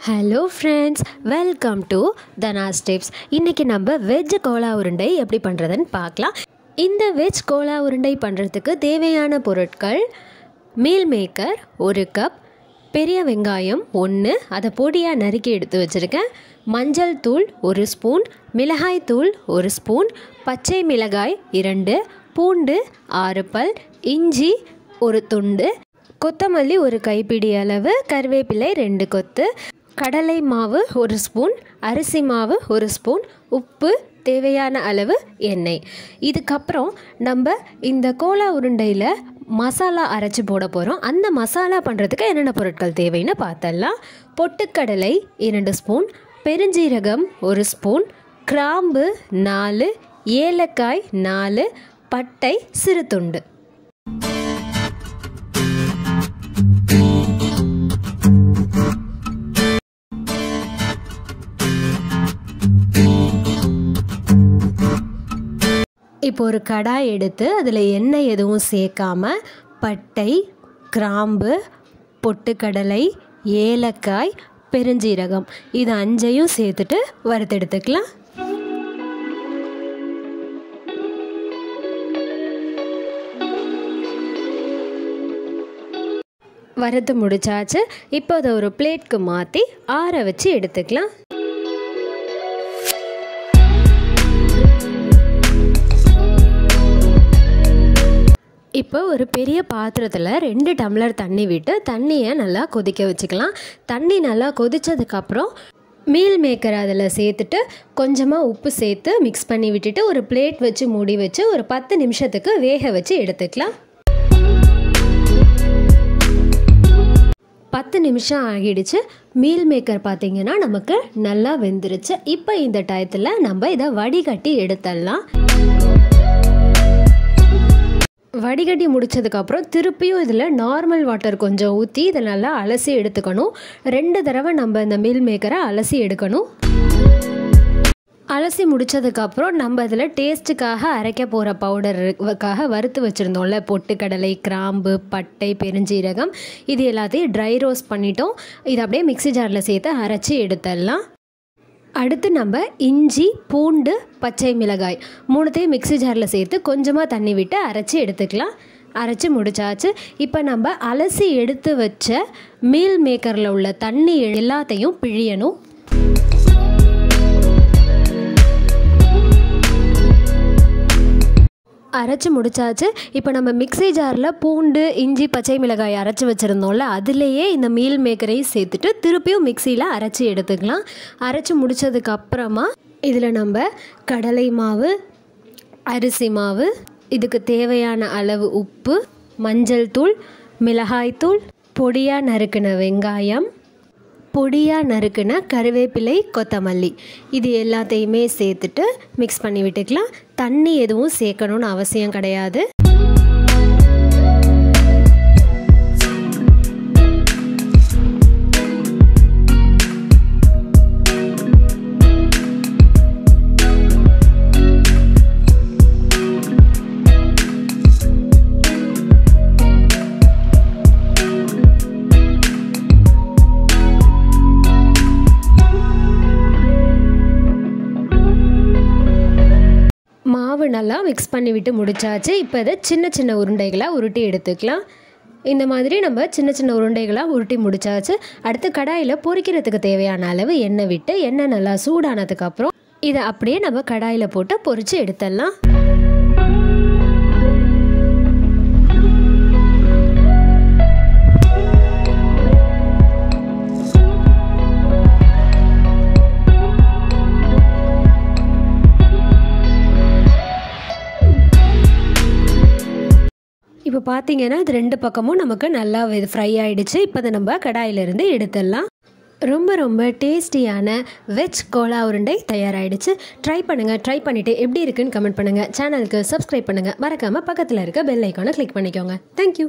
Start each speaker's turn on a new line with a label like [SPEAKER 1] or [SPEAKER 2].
[SPEAKER 1] Hello friends, welcome to Dhana's tips. இன்றைக்கி நம்ம veg Cola உருண்டை எப்படி பண்ணுறதுன்னு பார்க்கலாம். இந்த வெஜ் கோலா உருண்டை பண்ணுறதுக்கு தேவையான பொருட்கள்: மீல் மேக்கர் 1 கப், பெரிய வெங்காயம் 1, அதை பொடியாக நறுக்கி எடுத்து வச்சுருக்கேன், மஞ்சள் தூள் 1 ஸ்பூன், மிளகாய் தூள் 1 ஸ்பூன், பச்சை மிளகாய் 2, பூண்டு 6 பல், இஞ்சி 1 துண்டு, கொத்தமல்லி 1 கைப்பிடி அளவு, கருவேப்பிலை 2 கொத்து, கடலை மாவு 1 ஸ்பூன், அரிசி மாவு 1 ஸ்பூன், உப்பு, தேவையான அளவு எண்ணெய். இதுக்கப்புறம் நம்ம இந்த கோலா உருண்டையில் மசாலா அரைச்சி போட போகிறோம். அந்த மசாலா பண்ணுறதுக்கு என்னென்ன பொருட்கள் தேவைன்னு பார்த்தலாம். பொட்டுக்கடலை 2 ஸ்பூன், பெருஞ்சீரகம் 1 ஸ்பூன், கிராம்பு 4, ஏலக்காய் 4, பட்டை சிறு துண்டு. இப்போ ஒரு கடாய் எடுத்து அதில் எண்ணெய் எதுவும் சேர்க்காம பட்டை, கிராம்பு, பொட்டுக்கடலை, ஏலக்காய், பெருஞ்சீரகம் இது 5ஐயும் சேர்த்துட்டு வறுத்தெடுத்துக்கலாம். வறுத்து முடிச்சாச்சு. இப்போ அதை ஒரு பிளேட்க்கு மாற்றி ஆற வச்சு எடுத்துக்கலாம். இப்போ ஒரு பெரிய பாத்திரத்தில் 2 டம்ளர் தண்ணி விட்டு தண்ணியை நல்லா கொதிக்க வச்சுக்கலாம். தண்ணி நல்லா கொதித்ததுக்கப்புறம் மீல் மேக்கர் அதில் சேர்த்துட்டு கொஞ்சமாக உப்பு சேர்த்து மிக்ஸ் பண்ணி விட்டுட்டு ஒரு பிளேட் வச்சு மூடி வச்சு ஒரு 10 நிமிஷத்துக்கு வேக வச்சு எடுத்துக்கலாம். 10 நிமிஷம் ஆகிடுச்சு. மீல் மேக்கர் பார்த்திங்கன்னா நமக்கு நல்லா வெந்துருச்சு. இப்போ இந்த டயத்தில் நம்ம இதை வடிகட்டி எடுத்துடலாம். வடிகட்டி முடித்ததுக்கப்புறம் திருப்பியும் இதில் நார்மல் வாட்டர் கொஞ்சம் ஊற்றி இதை நல்லா அலசி எடுத்துக்கணும். 2 தடவை நம்ம இந்த மீல் மேக்கரை அலசி எடுக்கணும். அலசி முடித்ததுக்கப்புறம் நம்ம இதில் டேஸ்ட்டுக்காக அரைக்க போகிற பவுடருக்காக வறுத்து வச்சுருந்தோம்ல, பொட்டுக்கடலை, கிராம்பு, பட்டை, பெருஞ்சீரகம் இது எல்லாத்தையும் ட்ரை ரோஸ்ட் பண்ணிட்டோம். இதை அப்படியே மிக்ஸி ஜாரில் சேர்த்து அரைச்சி எடுத்துடலாம். அடுத்து நம்ம இஞ்சி, பூண்டு, பச்சை மிளகாய் 3த்தையும் மிக்ஸி ஜாரில் சேர்த்து கொஞ்சமாக தண்ணி விட்டு அரைச்சி எடுத்துக்கலாம். அரைச்சி முடிச்சாச்சு. இப்போ நம்ம அலசி எடுத்து வச்ச மீல் மேக்கரில் உள்ள தண்ணி எல்லாத்தையும் பிழியணும். அரைச்சி முடிச்சாச்சு. இப்போ நம்ம மிக்ஸி ஜாரில் பூண்டு, இஞ்சி, பச்சை மிளகாய் அரைச்சி வச்சுருந்தோம்ல, அதுலேயே இந்த மீல் மேக்கரையும் சேர்த்துட்டு திருப்பியும் மிக்சியில் அரைச்சி எடுத்துக்கலாம். அரைச்சி முடித்ததுக்கப்புறமா இதில் நம்ம கடலை மாவு, அரிசி மாவு, இதுக்கு தேவையான அளவு உப்பு, மஞ்சள் தூள், மிளகாய் தூள், பொடியாக நறுக்கின வெங்காயம், பொடியாக நறுக்கின கருவேப்பிலை, கொத்தமல்லி இது எல்லாத்தையுமே சேர்த்துட்டு மிக்ஸ் பண்ணி விட்டுக்கலாம். தண்ணி எதுவும் சேர்க்கணும்னு அவசியம் கிடையாது. மாவு நல்லா மிக்ஸ் பண்ணி விட்டு முடிச்சாச்சு. இப்போ இதை சின்ன சின்ன உருண்டைகளாக உருட்டி எடுத்துக்கலாம். இந்த மாதிரி நம்ம சின்ன சின்ன உருண்டைகளாக உருட்டி முடிச்சாச்சு. அடுத்து கடாயில் பொரிக்கிறதுக்கு தேவையான அளவு எண்ணெய் விட்டு எண்ணெய் நல்லா சூடானதுக்கப்புறம் இதை அப்படியே நம்ம கடாயில் போட்டு பொரித்து எடுத்துடலாம். இப்போ பார்த்தீங்கன்னா இது 2 பக்கமும் நமக்கு நல்லா ஃப்ரை ஆகிடுச்சு. இப்போ அதை நம்ம கடாயிலிருந்து எடுத்துடலாம். ரொம்ப டேஸ்டியான வெஜ் கோலா உருண்டை தயாராகிடுச்சு. ட்ரை பண்ணுங்கள். ட்ரை பண்ணிவிட்டு எப்படி இருக்குன்னு கமெண்ட் பண்ணுங்கள். சேனலுக்கு சப்ஸ்கிரைப் பண்ணுங்கள். மறக்காமல் பக்கத்தில் இருக்க பெல் ஐக்கானை கிளிக் பண்ணிக்கோங்க. தேங்க்யூ.